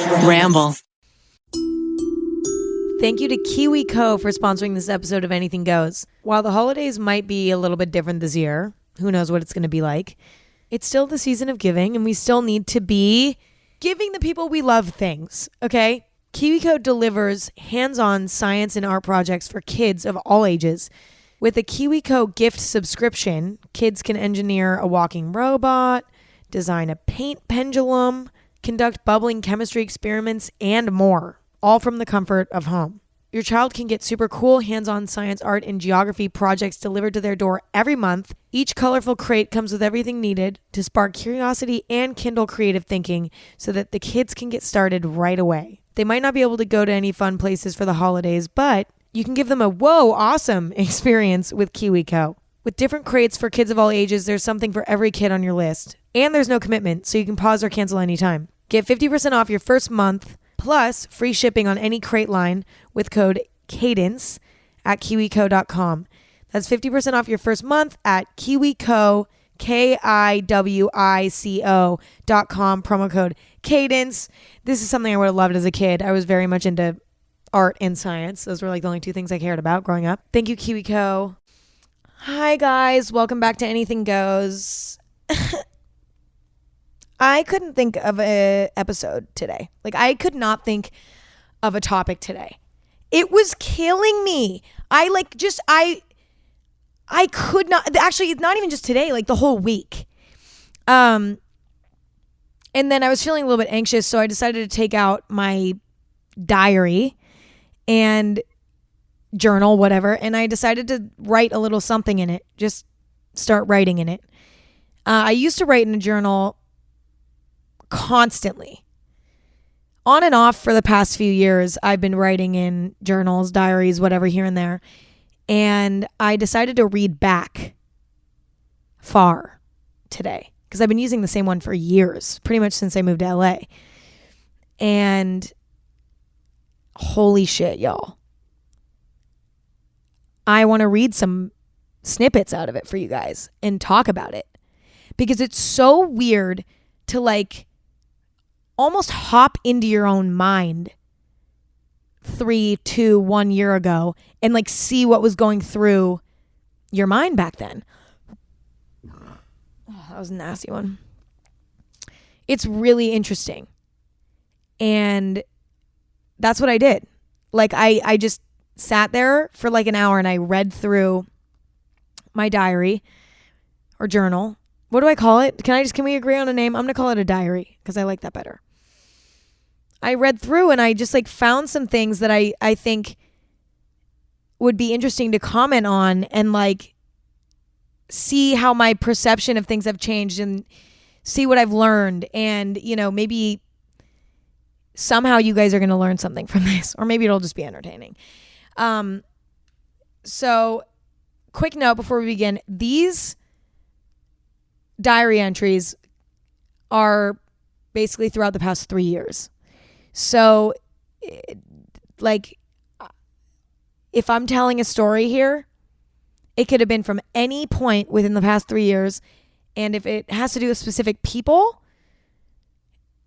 Ramble. Thank you to Kiwi Co for sponsoring this episode of Anything Goes. While the holidays might be a little bit different this year, who knows what it's going to be like, it's still the season of giving, and we still need to be giving the people we love things, okay? Kiwi Co delivers hands-on science and art projects for kids of all ages. With a Kiwi Co gift subscription, kids can engineer a walking robot, design a paint pendulum, conduct bubbling chemistry experiments, and more, all from the comfort of home. Your child can get super cool hands-on science, art, and geography projects delivered to their door every month. Each colorful crate comes with everything needed to spark curiosity and kindle creative thinking so that the kids can get started right away. They might not be able to go to any fun places for the holidays, but you can give them a whoa, awesome experience with Kiwi Co. With different crates for kids of all ages, there's something for every kid on your list. And there's no commitment, so you can pause or cancel anytime. Get 50% off your first month, plus free shipping on any crate line with code CADENCE at kiwico.com. That's 50% off your first month at KiwiCo, KIWICO.com, promo code CADENCE. This is something I would have loved as a kid. I was very much into art and science. Those were like the only two things I cared about growing up. Thank you, Kiwi Co. Hi, guys. Welcome back to Anything Goes. I couldn't think of an episode today. Like, I could not think of a topic today. It was killing me. I could not. Actually, it's not even just today, like the whole week. And then I was feeling a little bit anxious, so I decided to take out my diary and journal, whatever, and I decided to write a little something in it. Just start writing in it. I used to write in a journal constantly. On and off for the past few years, I've been writing in journals, diaries, whatever, here and there. And I decided to read back far today because I've been using the same one for years, pretty much since I moved to LA. And holy shit, y'all. I want to read some snippets out of it for you guys and talk about it because it's so weird to like almost hop into your own mind 3, 2, 1 year ago and like see what was going through your mind back then. Oh, that was a nasty one. It's really interesting. And that's what I did. Like I just sat there for like an hour and I read through my diary or journal. What do I call it? Can we agree on a name? I'm going to call it a diary because I like that better. I read through and I just like found some things that I think would be interesting to comment on and like see how my perception of things have changed and see what I've learned. And, you know, maybe somehow you guys are going to learn something from this, or maybe it'll just be entertaining. So quick note before we begin, these diary entries are basically throughout the past 3 years. So, like, if I'm telling a story here, it could have been from any point within the past 3 years. And if it has to do with specific people,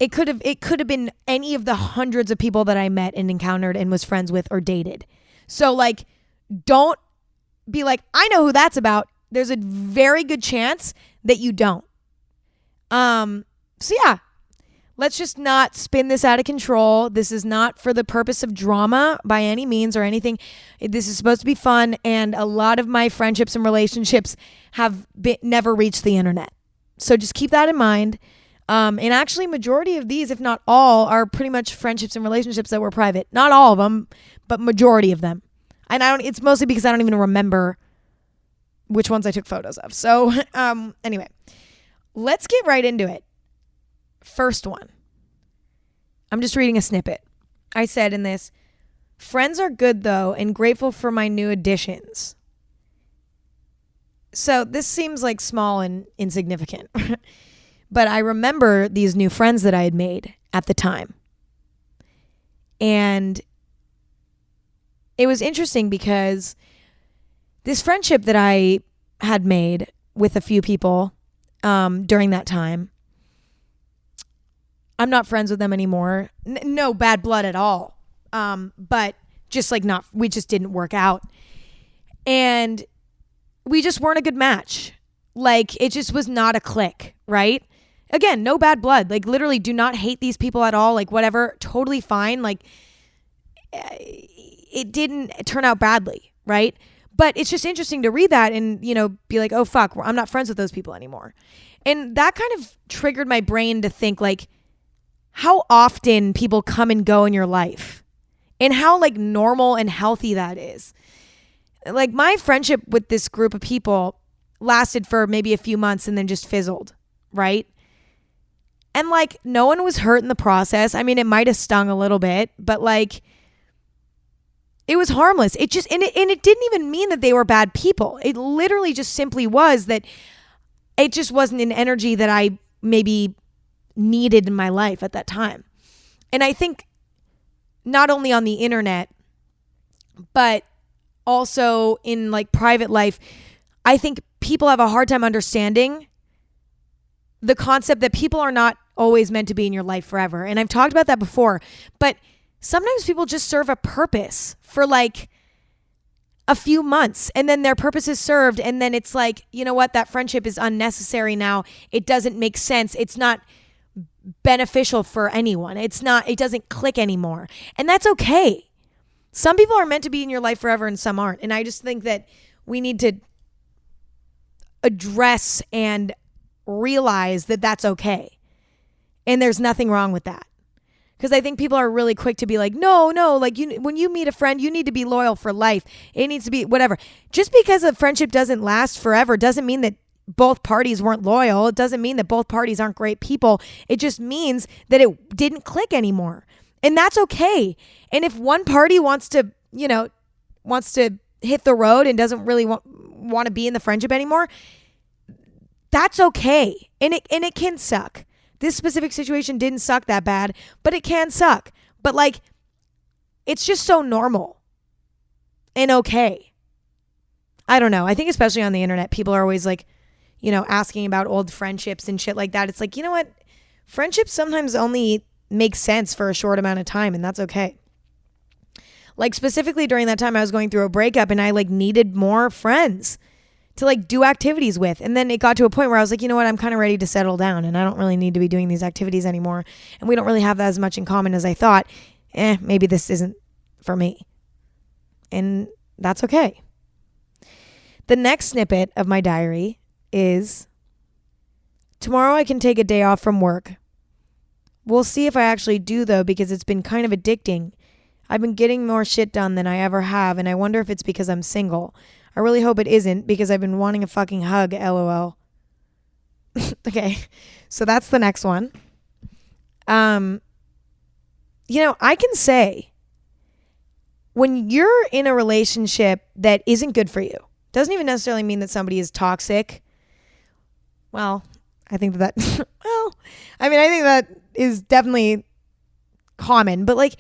it could have been any of the hundreds of people that I met and encountered and was friends with or dated. So, like, don't be like, I know who that's about. There's a very good chance that you don't. So yeah. Let's just not spin this out of control. This is not for the purpose of drama by any means or anything. This is supposed to be fun, and a lot of my friendships and relationships have never reached the internet. So just keep that in mind. And actually, majority of these, if not all, are pretty much friendships and relationships that were private. Not all of them, but majority of them. And it's mostly because I don't even remember which ones I took photos of. So anyway, let's get right into it. First one. I'm just reading a snippet. I said in this, friends are good though and grateful for my new additions. So this seems like small and insignificant, but I remember these new friends that I had made at the time. And it was interesting because this friendship that I had made with a few people during that time, I'm not friends with them anymore. No bad blood at all. But just like we just didn't work out. And we just weren't a good match. Like it just was not a click, right? Again, no bad blood. Like literally do not hate these people at all. Like whatever, totally fine. Like it didn't turn out badly, right? But it's just interesting to read that and, be like, oh, fuck, I'm not friends with those people anymore. And that kind of triggered my brain to think like how often people come and go in your life and how like normal and healthy that is. Like my friendship with this group of people lasted for maybe a few months and then just fizzled, right? And like no one was hurt in the process. I mean, it might have stung a little bit, but like it was harmless. It just, and it didn't even mean that they were bad people. It literally just simply was that it just wasn't an energy that I maybe needed in my life at that time. And I think not only on the internet, but also in like private life, I think people have a hard time understanding the concept that people are not always meant to be in your life forever. And I've talked about that before, but sometimes people just serve a purpose for like a few months and then their purpose is served. And then it's like, you know what? That friendship is unnecessary now. It doesn't make sense. It's not beneficial for anyone. It doesn't click anymore. And that's okay. Some people are meant to be in your life forever and some aren't. And I just think that we need to address and realize that that's okay. And there's nothing wrong with that. Because I think people are really quick to be like, no, like when you meet a friend, you need to be loyal for life. It needs to be whatever. Just because a friendship doesn't last forever doesn't mean that both parties weren't loyal. It doesn't mean that both parties aren't great people. It just means that it didn't click anymore. And that's okay. And if one party wants to hit the road and doesn't really want to be in the friendship anymore, that's okay. And it can suck. This specific situation didn't suck that bad, but it can suck. But like, it's just so normal and okay. I don't know. I think especially on the internet, people are always like, asking about old friendships and shit like that. It's like, you know what? Friendships sometimes only make sense for a short amount of time, and that's okay. Like specifically during that time, I was going through a breakup and I like needed more friends to like do activities with. And then it got to a point where I was like, you know what? I'm kind of ready to settle down and I don't really need to be doing these activities anymore. And we don't really have that as much in common as I thought. Maybe this isn't for me. And that's okay. The next snippet of my diary is, tomorrow I can take a day off from work. We'll see if I actually do though, because it's been kind of addicting. I've been getting more shit done than I ever have, and I wonder if it's because I'm single. I really hope it isn't, because I've been wanting a fucking hug, LOL. Okay, so that's the next one. I can say, when you're in a relationship that isn't good for you, doesn't even necessarily mean that somebody is toxic. Well, I think that, I think that is definitely common, but like,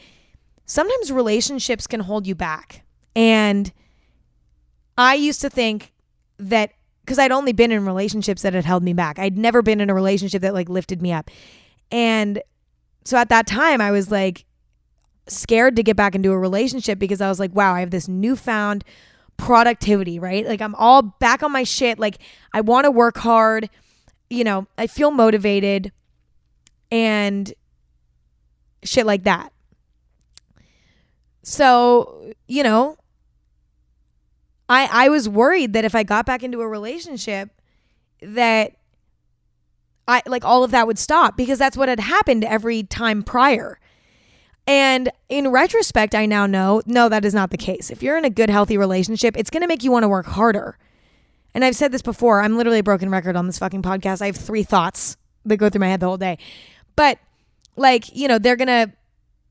sometimes relationships can hold you back. And I used to think that, because I'd only been in relationships that had held me back. I'd never been in a relationship that like lifted me up. And so at that time I was like scared to get back into a relationship, because I was like, wow, I have this newfound productivity, right? Like I'm all back on my shit. Like I want to work hard. I feel motivated and shit like that. So, I was worried that if I got back into a relationship that all of that would stop, because that's what had happened every time prior. And in retrospect, I now know, no, that is not the case. If you're in a good, healthy relationship, it's going to make you want to work harder. And I've said this before, I'm literally a broken record on this fucking podcast. I have 3 thoughts that go through my head the whole day. But they're going to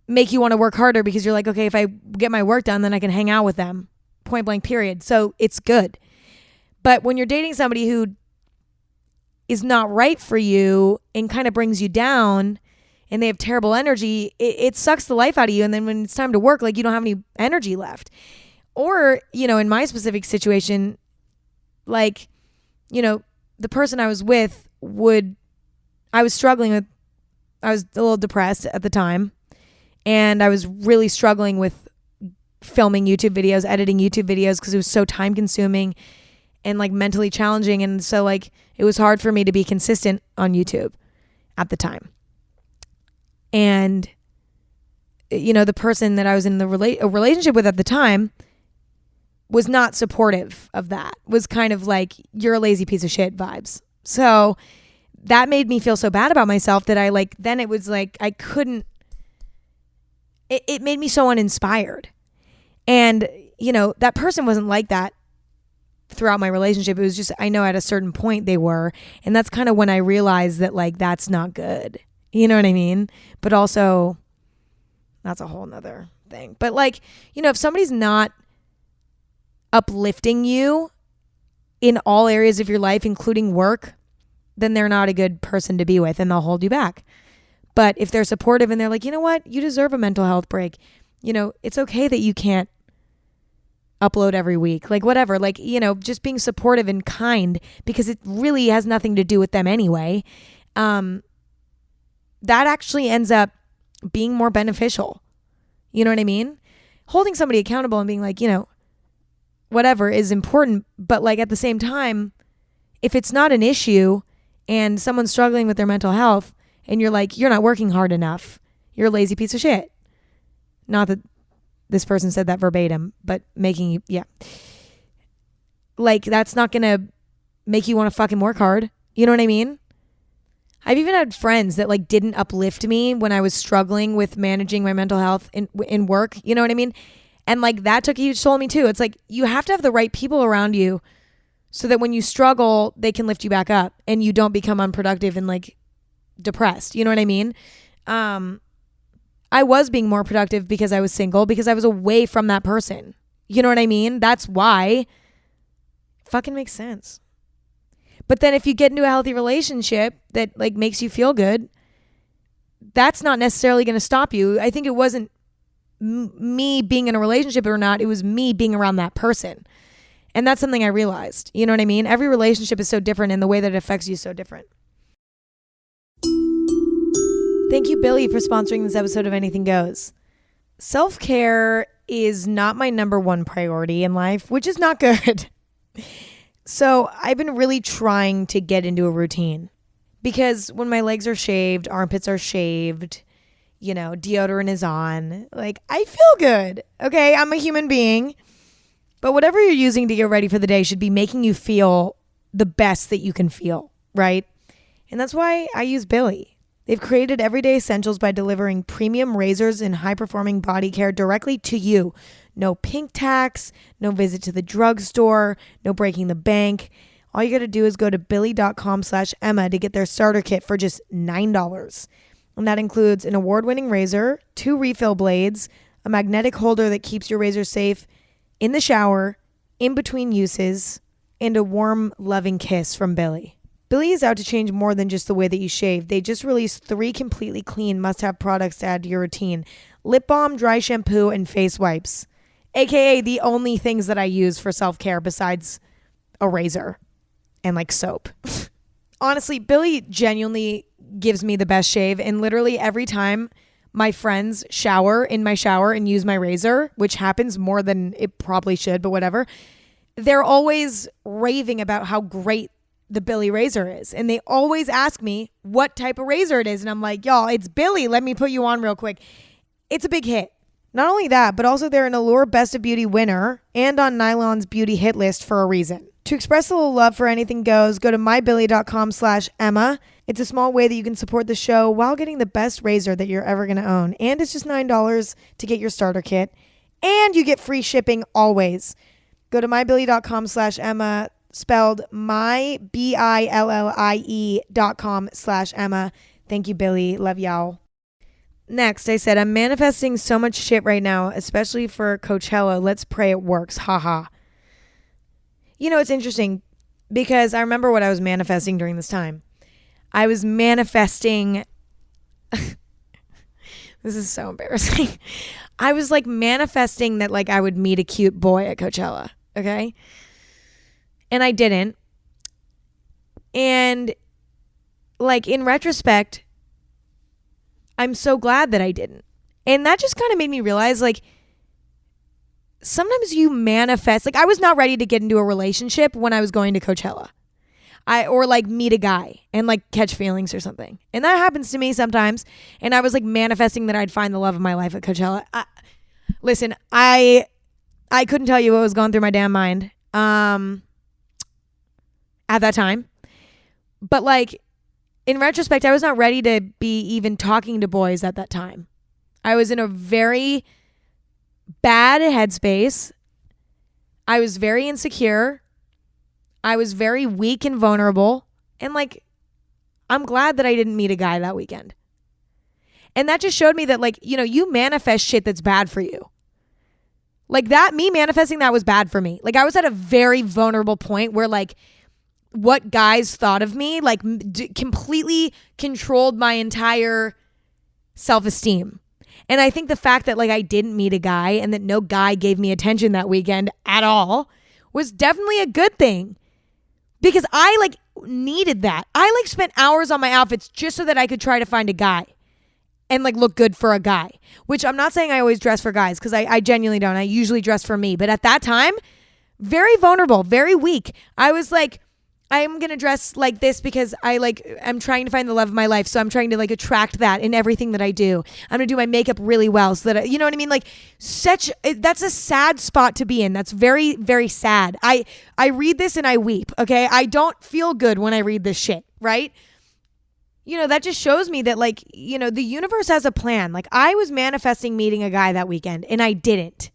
make you want to work harder, because you're like, okay, if I get my work done, then I can hang out with them. Point blank, period. So it's good. But when you're dating somebody who is not right for you and kind of brings you down and they have terrible energy, it sucks the life out of you. And then when it's time to work, like you don't have any energy left. Or, in my specific situation, the person I was with I was struggling with I was a little depressed at the time, and I was really struggling with filming YouTube videos, editing YouTube videos, because it was so time consuming and like mentally challenging. And so like it was hard for me to be consistent on YouTube at the time. And you know, the person that I was in a relationship with at the time was not supportive of that, was kind of like, you're a lazy piece of shit vibes. So that made me feel so bad about myself that I like, then it was like, I couldn't, it made me so uninspired. And, you know, that person wasn't like that throughout my relationship. It was just, I know at a certain point they were. And that's kind of when I realized that like, that's not good. You know what I mean? But also, that's a whole nother thing. But like, you know, if somebody's not uplifting you in all areas of your life, including work, then they're not a good person to be with and they'll hold you back. But if they're supportive and they're like, you know what, you deserve a mental health break. You know, it's okay that you can't upload every week, like whatever, like, you know, just being supportive and kind, because it really has nothing to do with them anyway. That actually ends up being more beneficial. You know what I mean? Holding somebody accountable and being like, you know, whatever is important. But like at the same time, if it's not an issue and someone's struggling with their mental health and you're like, you're not working hard enough, you're a lazy piece of shit. Not that this person said that verbatim, but making you, yeah. Like that's not going to make you want to fucking work hard. You know what I mean? I've even had friends that like didn't uplift me when I was struggling with managing my mental health in work. You know what I mean? And like that took a huge toll on me too. It's like you have to have the right people around you so that when you struggle, they can lift you back up and you don't become unproductive and like depressed. You know what I mean? I was being more productive because I was single, because I was away from that person. You know what I mean? That's why. Fucking makes sense. But then if you get into a healthy relationship that like makes you feel good, that's not necessarily going to stop you. I think it wasn't me being in a relationship or not. It was me being around that person. And that's something I realized. You know what I mean? Every relationship is so different and the way that it affects you is so different. Thank you, Billy, for sponsoring this episode of Anything Goes. Self-care is not my number one priority in life, which is not good. So I've been really trying to get into a routine, because when my legs are shaved, armpits are shaved, you know, deodorant is on, like I feel good. Okay, I'm a human being. But whatever you're using to get ready for the day should be making you feel the best that you can feel, right? And that's why I use Billy. They've created everyday essentials by delivering premium razors and high-performing body care directly to you. No pink tax, no visit to the drugstore, no breaking the bank. All you got to do is go to billy.com/Emma to get their starter kit for just $9. And that includes an award-winning razor, 2 refill blades, a magnetic holder that keeps your razor safe in the shower, in between uses, and a warm, loving kiss from Billy. Billy is out to change more than just the way that you shave. They just released 3 completely clean must-have products to add to your routine. Lip balm, dry shampoo, and face wipes. AKA the only things that I use for self-care besides a razor and like soap. Honestly, Billy genuinely gives me the best shave. And literally every time my friends shower in my shower and use my razor, which happens more than it probably should, but whatever, they're always raving about how great the Billy razor is. And they always ask me what type of razor it is. And I'm like, y'all, it's Billy. Let me put you on real quick. It's a big hit. Not only that, but also they're an Allure Best of Beauty winner and on Nylon's beauty hit list for a reason. To express a little love for Anything Goes, go to mybilly.com/Emma. It's a small way that you can support the show while getting the best razor that you're ever going to own. And it's just $9 to get your starter kit. And you get free shipping always. Go to mybilly.com/Emma, spelled mybillie.com/Emma. Thank you, Billy. Love y'all. Next, I said, I'm manifesting so much shit right now, especially for Coachella. Let's pray it works. Haha. You know, it's interesting because I remember what I was manifesting during this time. I was manifesting. This is so embarrassing. I was like manifesting that like I would meet a cute boy at Coachella. Okay. And I didn't. And like in retrospect, I'm so glad that I didn't. And that just kind of made me realize, like, sometimes you manifest. Like, I was not ready to get into a relationship when I was going to Coachella. Or like meet a guy and like catch feelings or something. And that happens to me sometimes. And I was like manifesting that I'd find the love of my life at Coachella. Listen, I couldn't tell you what was going through my damn mind at that time. But like, in retrospect, I was not ready to be even talking to boys at that time. I was in a very bad headspace. I was very insecure. I was very weak and vulnerable. And like, I'm glad that I didn't meet a guy that weekend. And that just showed me that, like, you know, you manifest shit that's bad for you. Like that, me manifesting that was bad for me. Like I was at a very vulnerable point where like what guys thought of me, like completely controlled my entire self-esteem. And I think the fact that like I didn't meet a guy and that no guy gave me attention that weekend at all was definitely a good thing. Because I like needed that. I like spent hours on my outfits just so that I could try to find a guy and like look good for a guy, which I'm not saying I always dress for guys because I genuinely don't. I usually dress for me. But at that time, very vulnerable, very weak. I was like, I'm going to dress like this because I'm trying to find the love of my life. So I'm trying to like attract that in everything that I do. I'm going to do my makeup really well so that, you know what I mean? Like that's a sad spot to be in. That's very, very sad. I read this and I weep. Okay. I don't feel good when I read this shit. Right. You know, that just shows me that like, you know, the universe has a plan. Like I was manifesting meeting a guy that weekend and I didn't.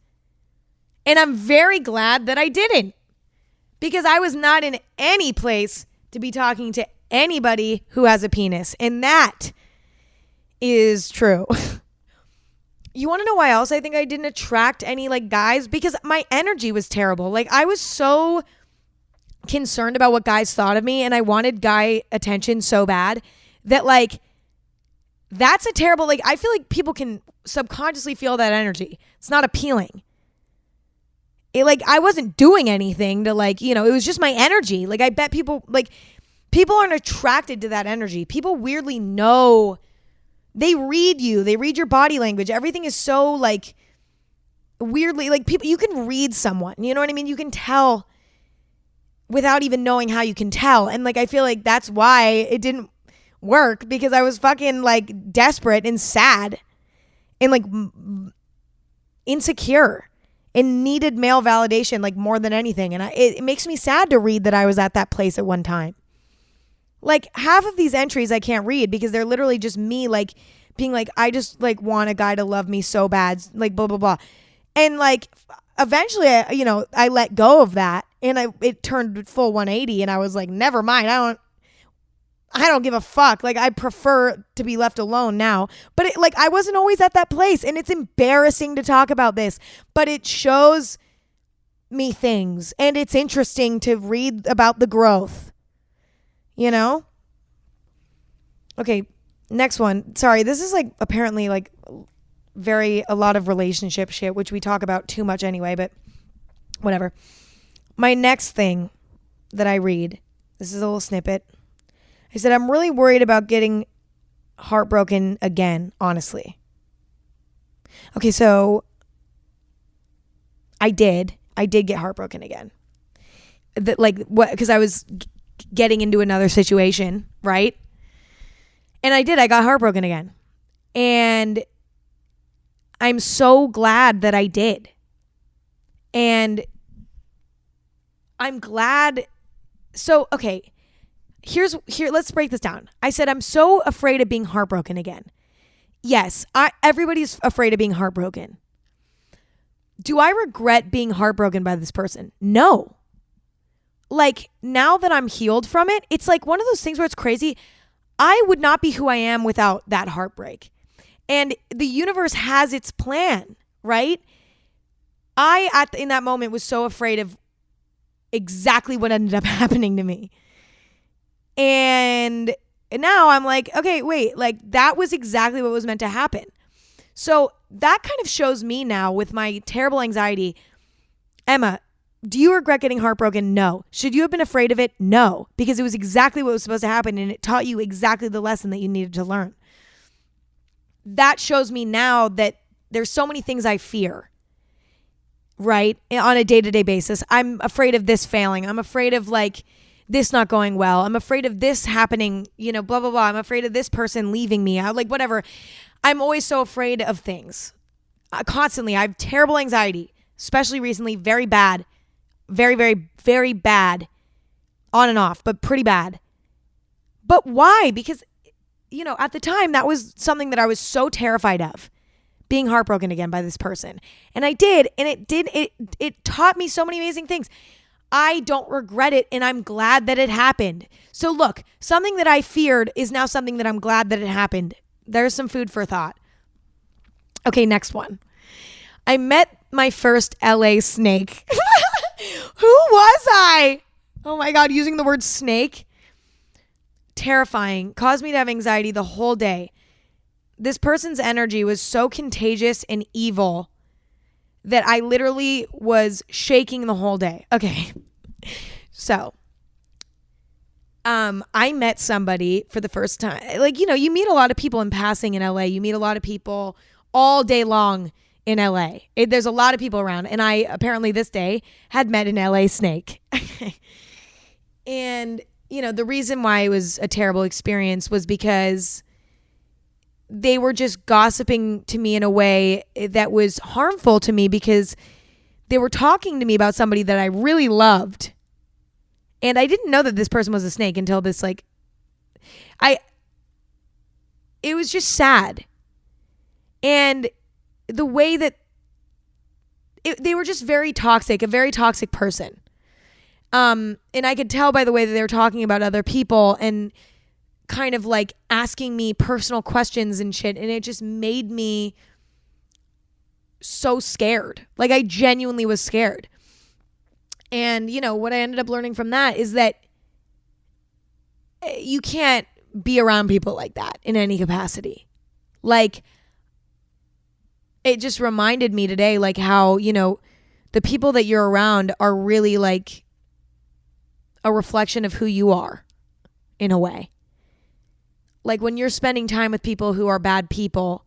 And I'm very glad that I didn't. Because I was not in any place to be talking to anybody who has a penis. And that is true. You want to know why else I think I didn't attract any like guys? Because my energy was terrible. Like I was so concerned about what guys thought of me and I wanted guy attention so bad that like that's a terrible, like I feel like people can subconsciously feel that energy. It's not appealing. I wasn't doing anything to like, you know, it was just my energy. Like I bet people aren't attracted to that energy. People weirdly know, they read you, they read your body language. Everything is so like weirdly, like people, you can read someone, you know what I mean? You can tell without even knowing how you can tell. And like, I feel like that's why it didn't work because I was fucking like desperate and sad and like insecure. And needed male validation like more than anything. And it makes me sad to read that I was at that place at one time. Like half of these entries I can't read because they're literally just me like being like, I just like want a guy to love me so bad, like blah, blah, blah. And like eventually, I let go of that and it turned full 180 and I was like, never mind. I don't give a fuck. Like I prefer to be left alone now. But I wasn't always at that place and it's embarrassing to talk about this, but it shows me things and it's interesting to read about the growth, you know? Okay, next one. Sorry, this is like apparently like a lot of relationship shit, which we talk about too much anyway, but whatever. My next thing that I read, this is a little snippet. I said, I'm really worried about getting heartbroken again, honestly. Okay, so I did get heartbroken again. Because I was getting into another situation, right? And I got heartbroken again. And I'm so glad that I did. And I'm glad. So, okay. Here, let's break this down. I said, I'm so afraid of being heartbroken again. Yes, everybody's afraid of being heartbroken. Do I regret being heartbroken by this person? No. Like, now that I'm healed from it, it's like one of those things where it's crazy. I would not be who I am without that heartbreak. And the universe has its plan, right? In that moment, was so afraid of exactly what ended up happening to me. And now I'm like, okay, wait, like that was exactly what was meant to happen. So that kind of shows me now with my terrible anxiety. Emma, do you regret getting heartbroken? No. Should you have been afraid of it? No, because it was exactly what was supposed to happen and it taught you exactly the lesson that you needed to learn. that shows me now that there's so many things I fear, right? On a day-to-day basis. I'm afraid of this failing. I'm afraid of like this not going well. I'm afraid of this happening, blah, blah, blah. I'm afraid of this person leaving me. Like whatever. I'm always so afraid of things. Constantly. I have terrible anxiety, especially recently. Very bad. Very, very, very bad. On and off, but pretty bad. But why? Because, at the time, that was something that I was so terrified of. Being heartbroken again by this person. And I did. And it taught me so many amazing things. I don't regret it. And I'm glad that it happened. So look, something that I feared is now something that I'm glad that it happened. There's some food for thought. Okay, next one. I met my first LA snake. Who was I? Oh my God, using the word snake. Terrifying. Caused me to have anxiety the whole day. This person's energy was so contagious and evil that I literally was shaking the whole day. Okay. So, I met somebody for the first time. Like, you meet a lot of people in passing in LA. You meet a lot of people all day long in LA. There's a lot of people around. And I apparently this day had met an LA snake. And, the reason why it was a terrible experience was because they were just gossiping to me in a way that was harmful to me because they were talking to me about somebody that I really loved. And I didn't know that this person was a snake until this, it was just sad. And the way that they were just very toxic, a very toxic person. And I could tell by the way that they were talking about other people and kind of like asking me personal questions and shit. And it just made me so scared. Like I genuinely was scared. And, what I ended up learning from that is that you can't be around people like that in any capacity. Like, it just reminded me today, like how, the people that you're around are really like a reflection of who you are in a way. Like when you're spending time with people who are bad people,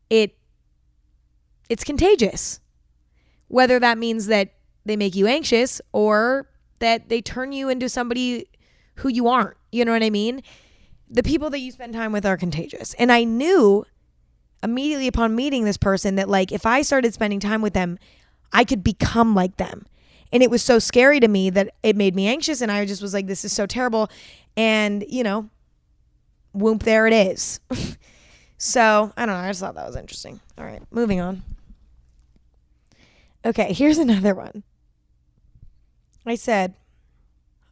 it's contagious. Whether that means that they make you anxious or that they turn you into somebody who you aren't. You know what I mean? The people that you spend time with are contagious. And I knew immediately upon meeting this person that like if I started spending time with them, I could become like them. And it was so scary to me that it made me anxious. And I just was like, this is so terrible. And, whoop, there it is. So, I don't know. I just thought that was interesting. All right, moving on. Okay, here's another one. I said,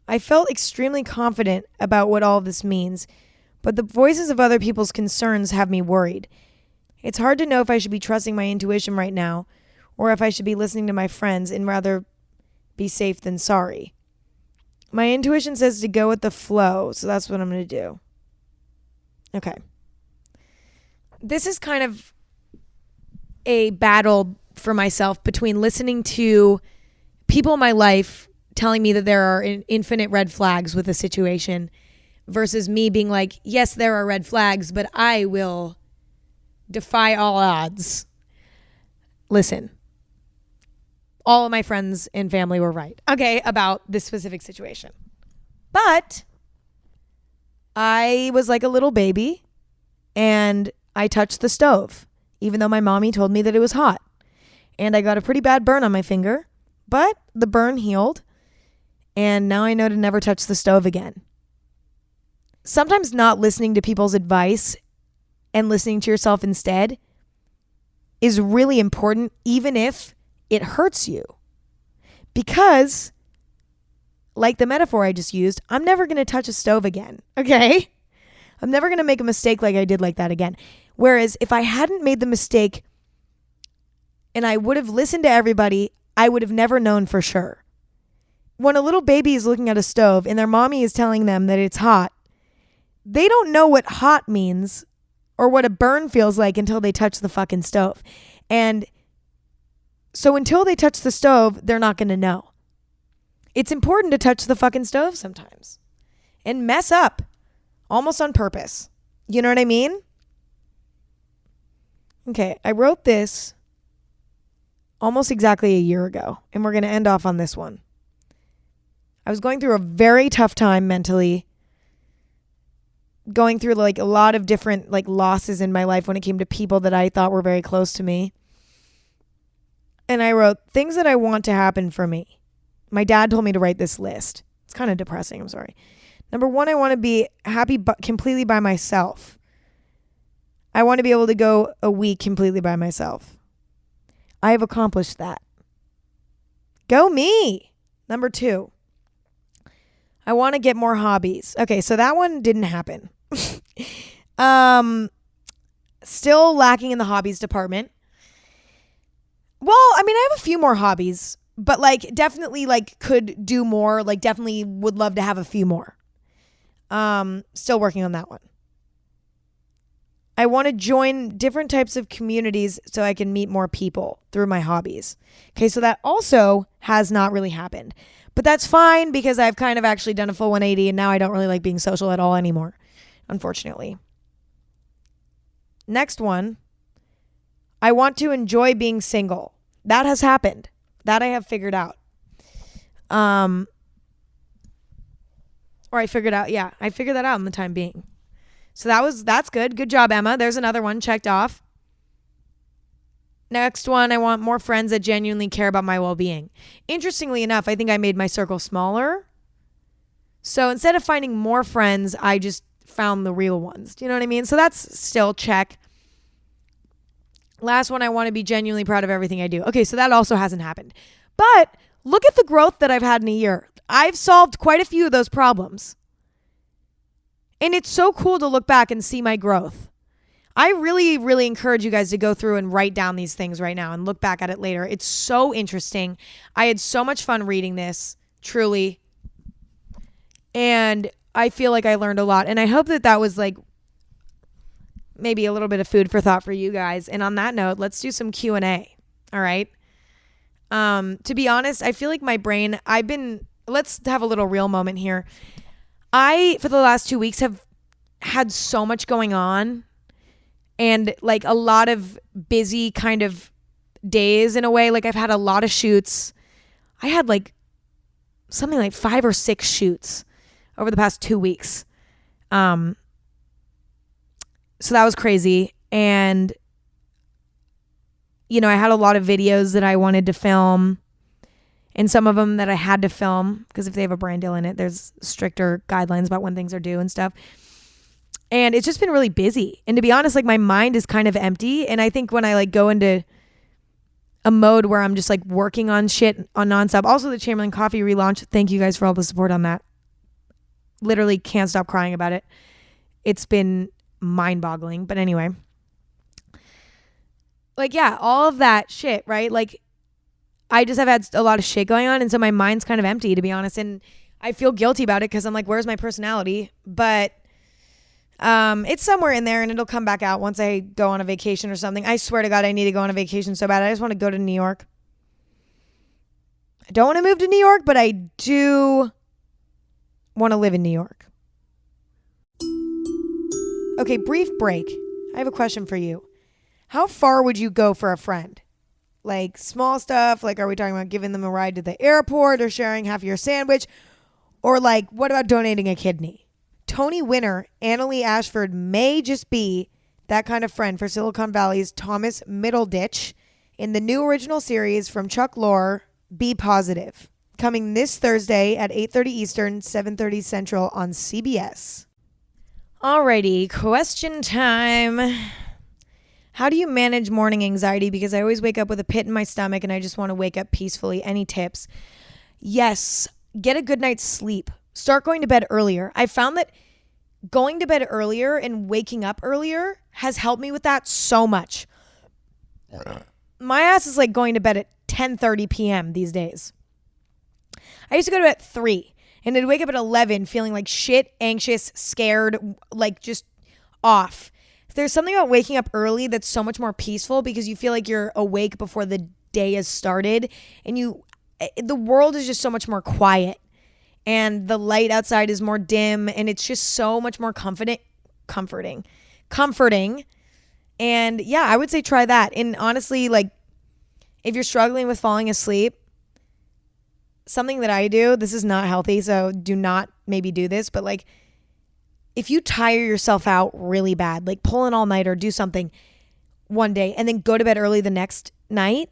I felt extremely confident about what all this means, but the voices of other people's concerns have me worried. It's hard to know if I should be trusting my intuition right now or if I should be listening to my friends and rather be safe than sorry. My intuition says to go with the flow, so that's what I'm going to do. Okay. This is kind of a battle for myself between listening to people in my life telling me that there are infinite red flags with a situation versus me being like, yes, there are red flags, but I will defy all odds. Listen, all of my friends and family were right, okay, about this specific situation. But I was like a little baby and I touched the stove, even though my mommy told me that it was hot. And I got a pretty bad burn on my finger, but the burn healed. And now I know to never touch the stove again. Sometimes not listening to people's advice and listening to yourself instead is really important, even if it hurts you. Because, like the metaphor I just used, I'm never going to touch a stove again, okay? I'm never going to make a mistake like I did like that again. Whereas if I hadn't made the mistake and I would have listened to everybody, I would have never known for sure. When a little baby is looking at a stove and their mommy is telling them that it's hot, they don't know what hot means or what a burn feels like until they touch the fucking stove. And so until they touch the stove, they're not going to know. It's important to touch the fucking stove sometimes and mess up almost on purpose. You know what I mean? Okay, I wrote this almost exactly a year ago, and we're going to end off on this one. I was going through a very tough time mentally, going through like a lot of different like losses in my life when it came to people that I thought were very close to me. And I wrote things that I want to happen for me. My dad told me to write this list. It's kind of depressing. I'm sorry. Number 1, I want to be happy completely by myself. I want to be able to go a week completely by myself. I have accomplished that. Go me. Number 2, I want to get more hobbies. Okay, so that one didn't happen. Still lacking in the hobbies department. Well, I mean, I have a few more hobbies, but like definitely like could do more. Like definitely would love to have a few more. Still working on that one. I want to join different types of communities so I can meet more people through my hobbies. Okay, so that also has not really happened. But that's fine because I've kind of actually done a full 180 and now I don't really like being social at all anymore, unfortunately. Next one, I want to enjoy being single. That has happened. That I have figured out. I figured that out in the time being. So that's good. Good job, Emma. There's another one checked off. Next one, I want more friends that genuinely care about my well-being. Interestingly enough, I think I made my circle smaller. So instead of finding more friends, I just found the real ones. Do you know what I mean? So that's still check. Last one, I want to be genuinely proud of everything I do. Okay, so that also hasn't happened. But look at the growth that I've had in a year. I've solved quite a few of those problems. And it's so cool to look back and see my growth. I really, really encourage you guys to go through and write down these things right now and look back at it later. It's so interesting. I had so much fun reading this, truly. And I feel like I learned a lot. And I hope that that was like maybe a little bit of food for thought for you guys. And on that note, let's do some Q&A. All right. To be honest, I feel like my brain, let's have a little real moment here. For the last 2 weeks, have had so much going on and like a lot of busy kind of days in a way. Like I've had a lot of shoots. I had like something like 5 or 6 shoots over the past 2 weeks. So that was crazy. And, you know, I had a lot of videos that I wanted to film. And some of them that I had to film because if they have a brand deal in it, there's stricter guidelines about when things are due and stuff. And it's just been really busy. And to be honest, like my mind is kind of empty. And I think when I like go into a mode where I'm just like working on shit on nonstop. Also the Chamberlain coffee relaunch. Thank you guys for all the support on that. Literally can't stop crying about it. It's been mind boggling. But anyway, like, yeah, all of that shit, right? Like, I just have had a lot of shit going on. And so my mind's kind of empty, to be honest. And I feel guilty about it because I'm like, where's my personality? But it's somewhere in there and it'll come back out once I go on a vacation or something. I swear to God, I need to go on a vacation so bad. I just want to go to New York. I don't want to move to New York, but I do want to live in New York. Okay, brief break. I have a question for you. How far would you go for a friend? Like small stuff, like are we talking about giving them a ride to the airport or sharing half your sandwich? Or like, what about donating a kidney? Tony winner Annalie Ashford may just be that kind of friend for Silicon Valley's Thomas Middleditch in the new original series from Chuck Lorre, Be Positive, coming this Thursday at 8:30 Eastern, 7:30 Central on CBS. Alrighty, question time. How do you manage morning anxiety? Because I always wake up with a pit in my stomach and I just want to wake up peacefully. Any tips? Yes. Get a good night's sleep. Start going to bed earlier. I found that going to bed earlier and waking up earlier has helped me with that so much. My ass is like going to bed at 10:30 p.m. these days. I used to go to bed at 3 and I'd wake up at 11 feeling like shit, anxious, scared, like just off. There's something about waking up early that's so much more peaceful because you feel like you're awake before the day has started and the world is just so much more quiet and the light outside is more dim and it's just so much more comforting. And yeah, I would say try that. And honestly, like if you're struggling with falling asleep, something that I do, this is not healthy, so do not maybe do this, but like if you tire yourself out really bad, like pull an all-nighter, do something one day and then go to bed early the next night,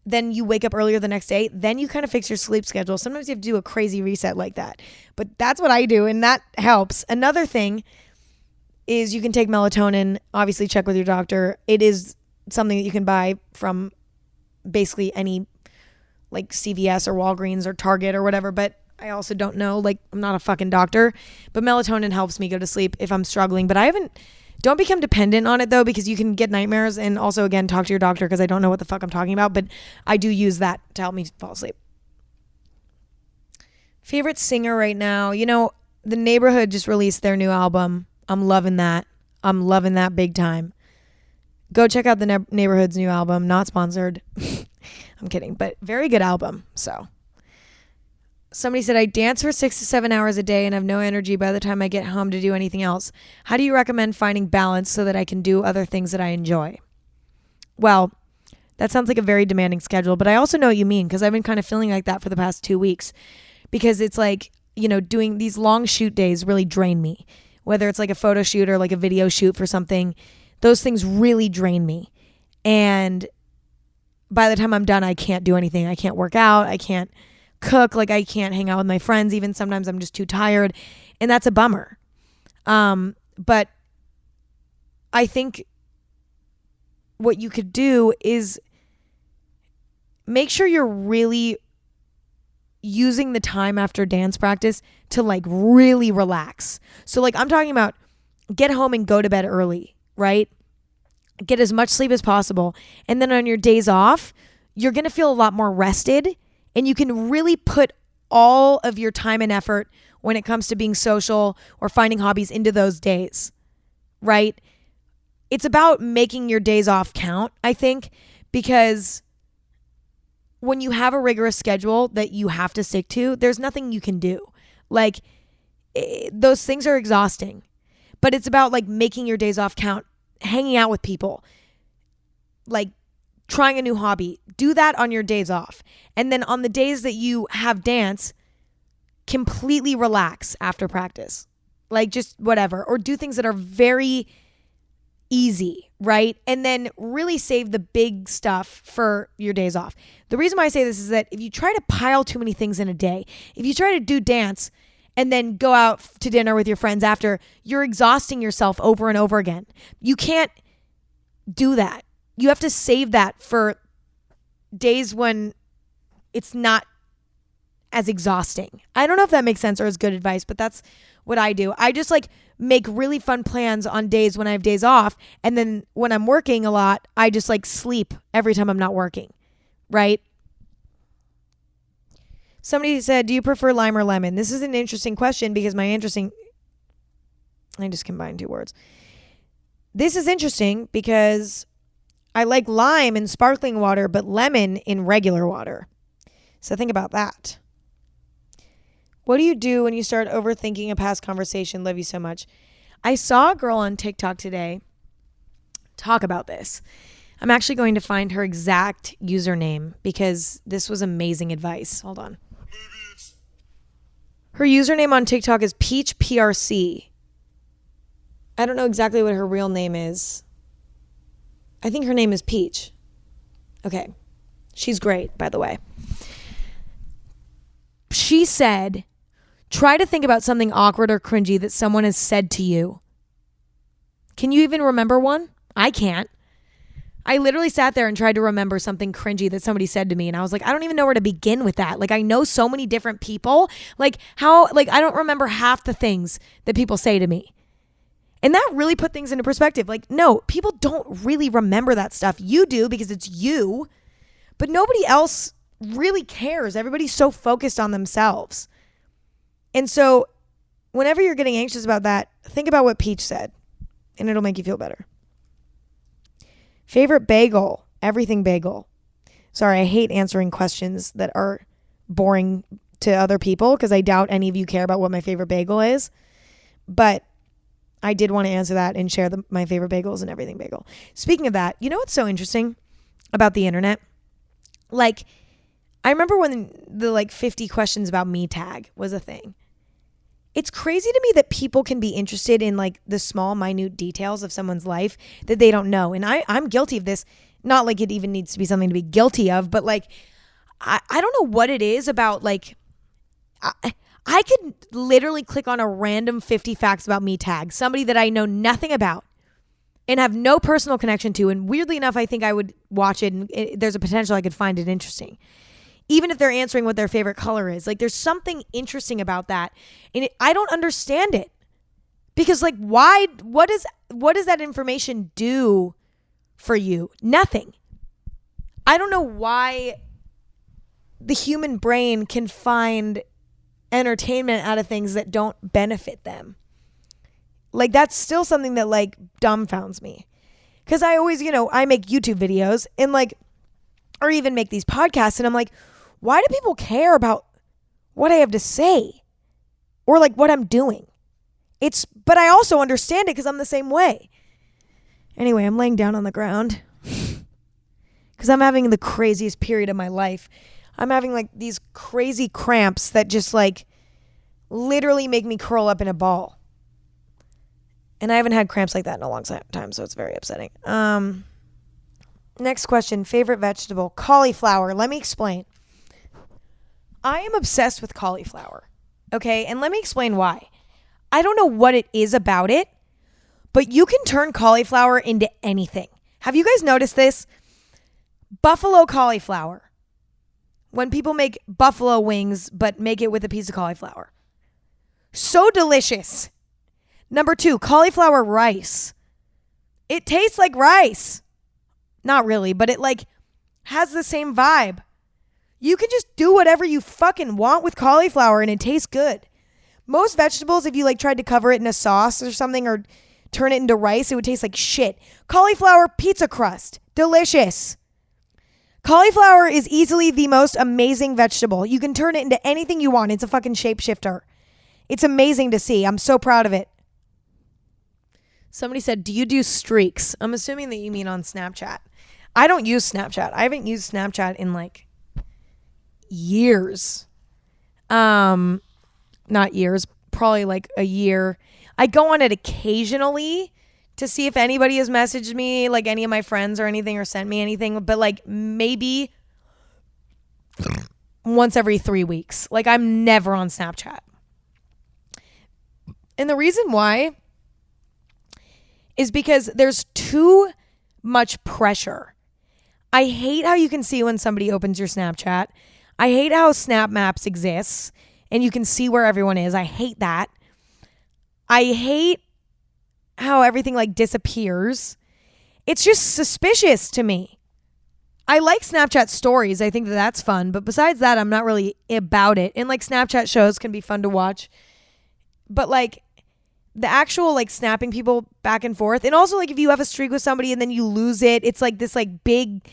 then you wake up earlier the next day, then you kind of fix your sleep schedule. Sometimes you have to do a crazy reset like that. But that's what I do, and that helps. Another thing is you can take melatonin, obviously check with your doctor. It is something that you can buy from basically any like CVS or Walgreens or Target or whatever, but I also don't know, like I'm not a fucking doctor, but melatonin helps me go to sleep if I'm struggling. But don't become dependent on it though, because you can get nightmares. And also again, talk to your doctor, because I don't know what the fuck I'm talking about, but I do use that to help me fall asleep. Favorite singer right now, The Neighborhood just released their new album. I'm loving that. I'm loving that big time. Go check out the Neighborhood's new album. Not sponsored. I'm kidding, but very good album. So somebody said, I dance for 6 to 7 hours a day and have no energy by the time I get home to do anything else. How do you recommend finding balance so that I can do other things that I enjoy? Well, that sounds like a very demanding schedule, but I also know what you mean, because I've been kind of feeling like that for the past 2 weeks, because it's like, doing these long shoot days really drain me, whether it's like a photo shoot or like a video shoot for something. Those things really drain me. And by the time I'm done, I can't do anything. I can't work out. I can't cook. Like I can't hang out with my friends. Even sometimes I'm just too tired. And that's a bummer. But I think what you could do is make sure you're really using the time after dance practice to like really relax. So like I'm talking about get home and go to bed early, right? Get as much sleep as possible. And then on your days off, you're going to feel a lot more rested, and you can really put all of your time and effort when it comes to being social or finding hobbies into those days, right? It's about making your days off count, I think, because when you have a rigorous schedule that you have to stick to, there's nothing you can do. Like those things are exhausting, but it's about like making your days off count, hanging out with people, like trying a new hobby. Do that on your days off. And then on the days that you have dance, completely relax after practice. Like just whatever. Or do things that are very easy, right? And then really save the big stuff for your days off. The reason why I say this is that if you try to pile too many things in a day, if you try to do dance and then go out to dinner with your friends after, you're exhausting yourself over and over again. You can't do that. You have to save that for days when it's not as exhausting. I don't know if that makes sense or is good advice, but that's what I do. I just like make really fun plans on days when I have days off. And then when I'm working a lot, I just like sleep every time I'm not working, right? Somebody said, do you prefer lime or lemon? This is an interesting question because I just combined two words. This is interesting because I like lime in sparkling water, but lemon in regular water. So think about that. What do you do when you start overthinking a past conversation? Love you so much. I saw a girl on TikTok today talk about this. I'm actually going to find her exact username because this was amazing advice. Hold on. Her username on TikTok is Peach PRC. I don't know exactly what her real name is. I think her name is Peach. Okay. She's great, by the way. She said, try to think about something awkward or cringy that someone has said to you. Can you even remember one? I can't. I literally sat there and tried to remember something cringy that somebody said to me. And I was like, I don't even know where to begin with that. Like, I know so many different people. I don't remember half the things that people say to me. And that really put things into perspective. Like, no, people don't really remember that stuff. You do because it's you, but nobody else really cares. Everybody's so focused on themselves. And so whenever you're getting anxious about that, think about what Peach said and it'll make you feel better. Favorite bagel, everything bagel. Sorry, I hate answering questions that are boring to other people because I doubt any of you care about what my favorite bagel is. But I did want to answer that and share my favorite bagels and everything bagel. Speaking of that, you know what's so interesting about the internet? Like, I remember when the 50 questions about me tag was a thing. It's crazy to me that people can be interested in the small, minute details of someone's life that they don't know. And I'm guilty of this. Not like it even needs to be something to be guilty of, but I don't know what it is about I could literally click on a random 50 facts about me tag, somebody that I know nothing about and have no personal connection to. And weirdly enough, I think I would watch it and there's a potential I could find it interesting. Even if they're answering what their favorite color is. There's something interesting about that. And I don't understand it. Because why, what does that information do for you? Nothing. I don't know why the human brain can find entertainment out of things that don't benefit them. That's still something that dumbfounds me. Because I always, I make YouTube videos and or even make these podcasts and I'm like, why do people care about what I have to say or what I'm doing? But I also understand it because I'm the same way. Anyway, I'm laying down on the ground because I'm having the craziest period of my life. I'm having these crazy cramps that just literally make me curl up in a ball. And I haven't had cramps like that in a long time, so it's very upsetting. Next question, favorite vegetable, cauliflower. Let me explain. I am obsessed with cauliflower, okay? And let me explain why. I don't know what it is about it, but you can turn cauliflower into anything. Have you guys noticed this? Buffalo cauliflower. When people make buffalo wings, but make it with a piece of cauliflower. So delicious. Number 2, cauliflower rice. It tastes like rice. Not really, but it has the same vibe. You can just do whatever you fucking want with cauliflower and it tastes good. Most vegetables, if you tried to cover it in a sauce or something or turn it into rice, it would taste like shit. Cauliflower pizza crust. Delicious. Cauliflower is easily the most amazing vegetable. You can turn it into anything you want. It's a fucking shapeshifter. It's amazing to see. I'm so proud of it. Somebody said, do you do streaks? I'm assuming that you mean on Snapchat. I don't use Snapchat. I haven't used Snapchat in years. Not years, probably a year. I go on it occasionally to see if anybody has messaged me, any of my friends or anything, or sent me anything, but maybe once every 3 weeks. I'm never on Snapchat. And the reason why is because there's too much pressure. I hate how you can see when somebody opens your Snapchat. I hate how Snap Maps exists and you can see where everyone is. I hate that. I hate how everything disappears. It's just suspicious to me. I like Snapchat stories. I think that's fun. But besides that, I'm not really about it. And Snapchat shows can be fun to watch. But the actual snapping people back and forth. And also if you have a streak with somebody and then you lose it, it's this big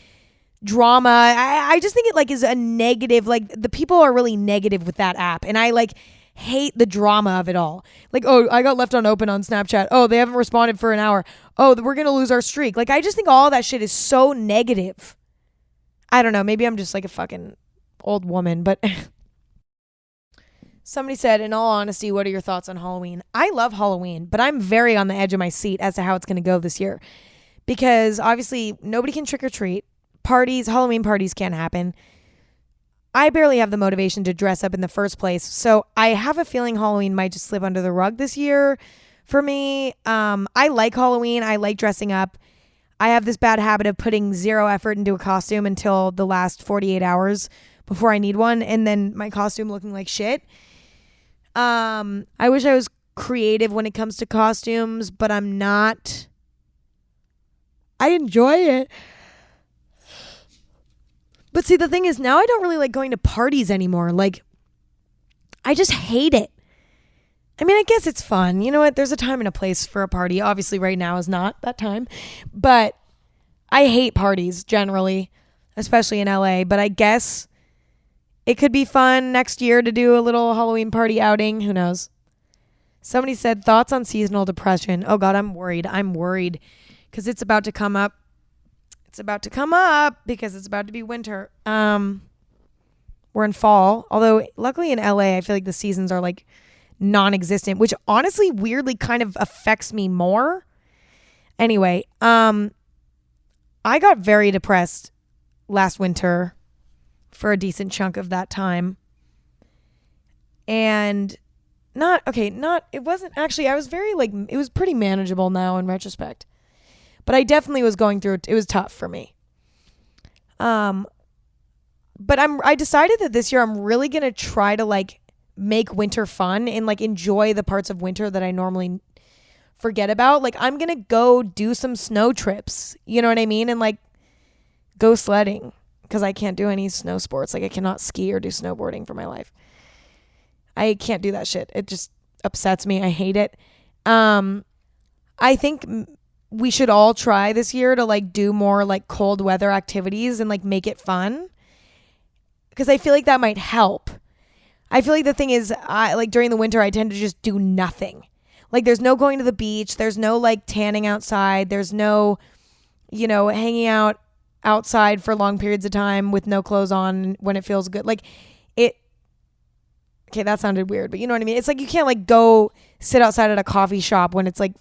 drama. I just think it is a negative. The people are really negative with that app. And I hate the drama of it all. Oh, I got left unopened on Snapchat. Oh, they haven't responded for an hour. Oh, we're going to lose our streak. I just think all that shit is so negative. I don't know. Maybe I'm just a fucking old woman, but somebody said, in all honesty, what are your thoughts on Halloween? I love Halloween, but I'm very on the edge of my seat as to how it's going to go this year because obviously nobody can trick or treat. Halloween parties can't happen. I barely have the motivation to dress up in the first place. So I have a feeling Halloween might just slip under the rug this year for me. I like Halloween. I like dressing up. I have this bad habit of putting zero effort into a costume until the last 48 hours before I need one. And then my costume looking like shit. I wish I was creative when it comes to costumes, but I'm not. I enjoy it. But see, the thing is, now I don't really like going to parties anymore. I just hate it. I mean, I guess it's fun. You know what? There's a time and a place for a party. Obviously, right now is not that time. But I hate parties generally, especially in LA. But I guess it could be fun next year to do a little Halloween party outing. Who knows? Somebody said thoughts on seasonal depression. Oh God, I'm worried. I'm worried because it's about to come up. It's about to come up because it's about to be winter. We're in fall. Although luckily in LA, I feel like the seasons are like non-existent, which honestly weirdly kind of affects me more. Anyway, I got very depressed last winter for a decent chunk of that time. And it wasn't actually, I was very like, it was pretty manageable now in retrospect. But I definitely was going through it. It was tough for me. But I decided that this year I'm really going to try to like make winter fun and like enjoy the parts of winter that I normally forget about. Like I'm going to go do some snow trips, you know what I mean? And like go sledding because I can't do any snow sports. Like I cannot ski or do snowboarding for my life. I can't do that shit. It just upsets me. I hate it. I think we should all try this year to like do more like cold weather activities and like make it fun. Because I feel like that might help. I feel like the thing is, during the winter, I tend to just do nothing. Like there's no going to the beach. There's no like tanning outside. There's no, hanging out outside for long periods of time with no clothes on when it feels good. Like it. Okay, that sounded weird, but you know what I mean? It's like you can't like go sit outside at a coffee shop when it's like,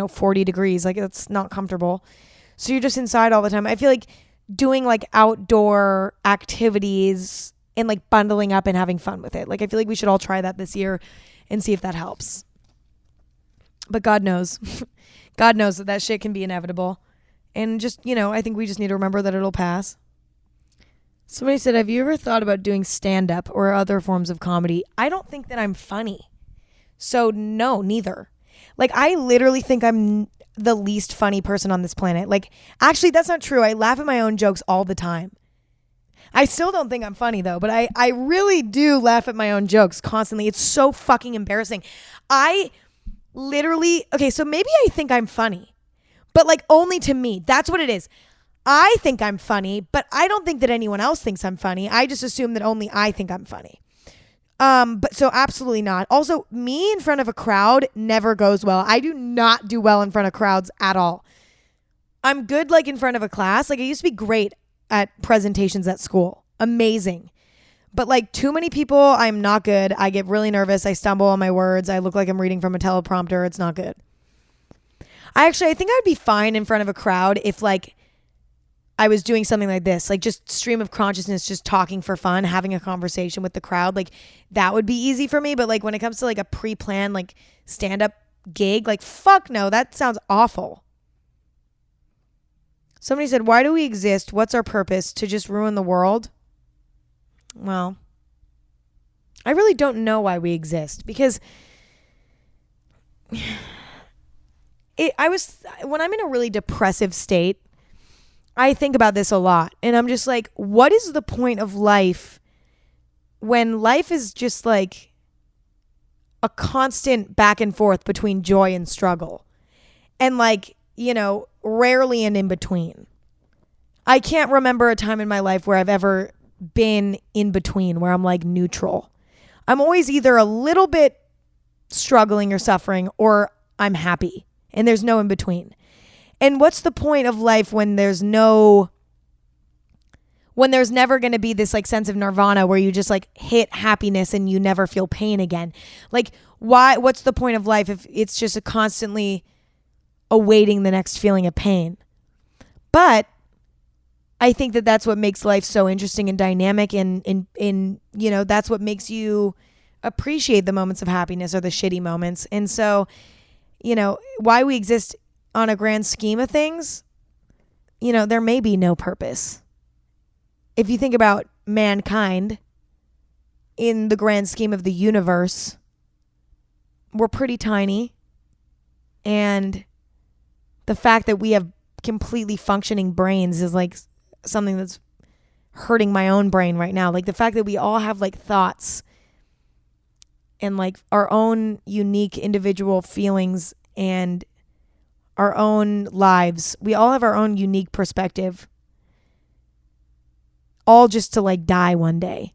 40 degrees. Like it's not comfortable. So you're just inside all the time. I feel like doing like outdoor activities and like bundling up and having fun with it. Like I feel like we should all try that this year and see if that helps. But God knows. God knows that shit can be inevitable. And just, I think we just need to remember that it'll pass. Somebody said, have you ever thought about doing stand-up or other forms of comedy? I don't think that I'm funny. So no, neither. Like I literally think I'm the least funny person on this planet. Like actually that's not true. I laugh at my own jokes all the time. I still don't think I'm funny though, but I really do laugh at my own jokes constantly. It's so fucking embarrassing. I literally, okay, so maybe I think I'm funny, but like only to me. That's what it is. I think I'm funny, but I don't think that anyone else thinks I'm funny. I just assume that only I think I'm funny. But so absolutely not. Also, me in front of a crowd never goes well. I do not do well in front of crowds at all. I'm good like in front of a class. Like I used to be great at presentations at school. Amazing. But like too many people, I'm not good. I get really nervous. I stumble on my words. I look like I'm reading from a teleprompter. It's not good. I think I'd be fine in front of a crowd if like I was doing something like this, like just stream of consciousness, just talking for fun, having a conversation with the crowd. Like that would be easy for me. But like when it comes to like a pre-planned like stand-up gig, like fuck no, that sounds awful. Somebody said, why do we exist? What's our purpose? To just ruin the world? Well, I really don't know why we exist because when I'm in a really depressive state, I think about this a lot and I'm just like, what is the point of life when life is just like a constant back and forth between joy and struggle and like, rarely an in between. I can't remember a time in my life where I've ever been in between where I'm like neutral. I'm always either a little bit struggling or suffering or I'm happy and there's no in between. And what's the point of life when there's never going to be this like sense of nirvana where you just like hit happiness and you never feel pain again? Like what's the point of life if it's just a constantly awaiting the next feeling of pain? But I think that that's what makes life so interesting and dynamic and that's what makes you appreciate the moments of happiness or the shitty moments. And so, why we exist on a grand scheme of things, there may be no purpose. If you think about mankind in the grand scheme of the universe, we're pretty tiny. And the fact that we have completely functioning brains is like something that's hurting my own brain right now. Like the fact that we all have like thoughts and like our own unique individual feelings and our own lives. We all have our own unique perspective. All just to like die one day.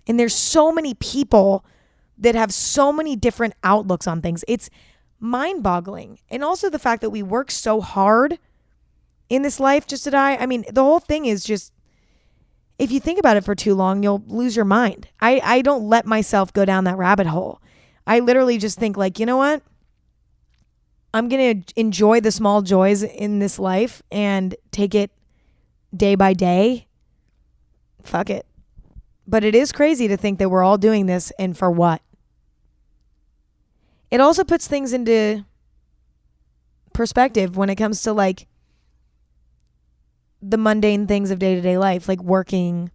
And there's so many people that have so many different outlooks on things. It's mind-boggling. And also the fact that we work so hard in this life just to die. I mean, the whole thing is just, if you think about it for too long, you'll lose your mind. I don't let myself go down that rabbit hole. I literally just think like, you know what? I'm going to enjoy the small joys in this life and take it day by day. Fuck it. But it is crazy to think that we're all doing this, and for what? It also puts things into perspective when it comes to like the mundane things of day-to-day life, like working,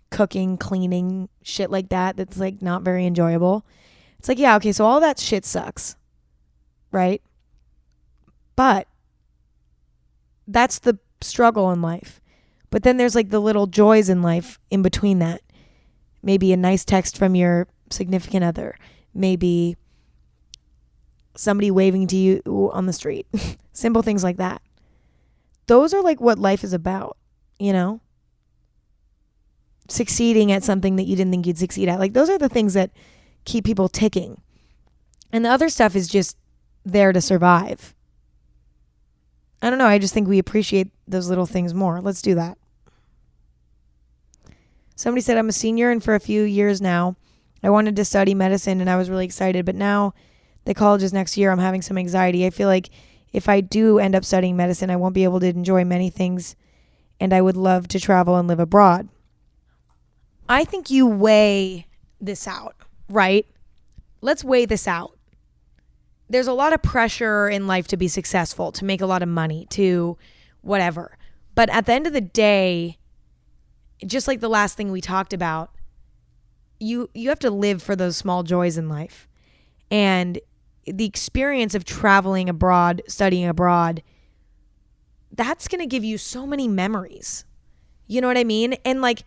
cooking, cleaning, shit like that. That's like not very enjoyable. It's like, yeah, okay, so all that shit sucks, right? But that's the struggle in life. But then there's like the little joys in life in between that. Maybe a nice text from your significant other. Maybe somebody waving to you on the street. Simple things like that. Those are like what life is about, you know? Succeeding at something that you didn't think you'd succeed at. Like those are the things that keep people ticking. And the other stuff is just there to survive. I don't know. I just think we appreciate those little things more. Let's do that. Somebody said, I'm a senior and for a few years now, I wanted to study medicine and I was really excited. But now the college is next year. I'm having some anxiety. I feel like if I do end up studying medicine, I won't be able to enjoy many things. And I would love to travel and live abroad. I think you weigh this out, right? Let's weigh this out. There's a lot of pressure in life to be successful, to make a lot of money, to whatever. But at the end of the day, just like the last thing we talked about, you have to live for those small joys in life. And the experience of traveling abroad, studying abroad, that's going to give you so many memories. You know what I mean? And like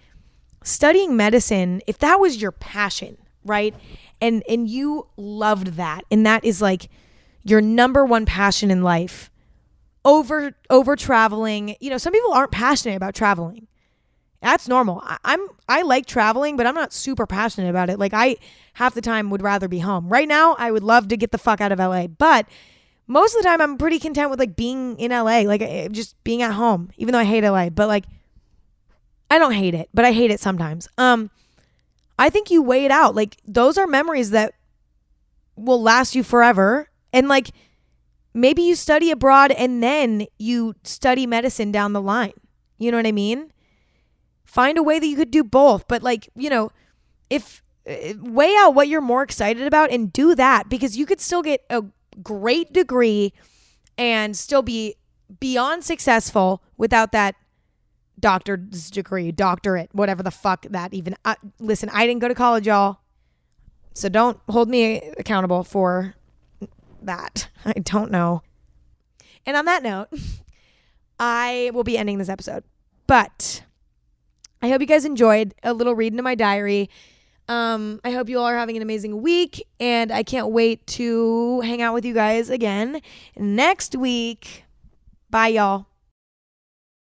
studying medicine, if that was your passion, right? And you loved that, and that is like your number one passion in life over traveling. You know, some people aren't passionate about traveling. That's normal. I like traveling, but I'm not super passionate about it. Like I half the time would rather be home. Right now, I would love to get the fuck out of LA, but most of the time I'm pretty content with like being in LA, like just being at home, even though I hate LA, but like I don't hate it, but I hate it sometimes. I think you weigh it out. Like those are memories that will last you forever. And like maybe you study abroad and then you study medicine down the line. You know what I mean? Find a way that you could do both. But like, you know, if weigh out what you're more excited about and do that, because you could still get a great degree and still be beyond successful without that doctor's degree, doctorate, whatever the fuck that even. Listen, I didn't go to college, y'all. So don't hold me accountable for that. I don't know. And on that note, I will be ending this episode. But I hope you guys enjoyed a little read into my diary. I hope you all are having an amazing week, and I can't wait to hang out with you guys again next week. Bye, y'all.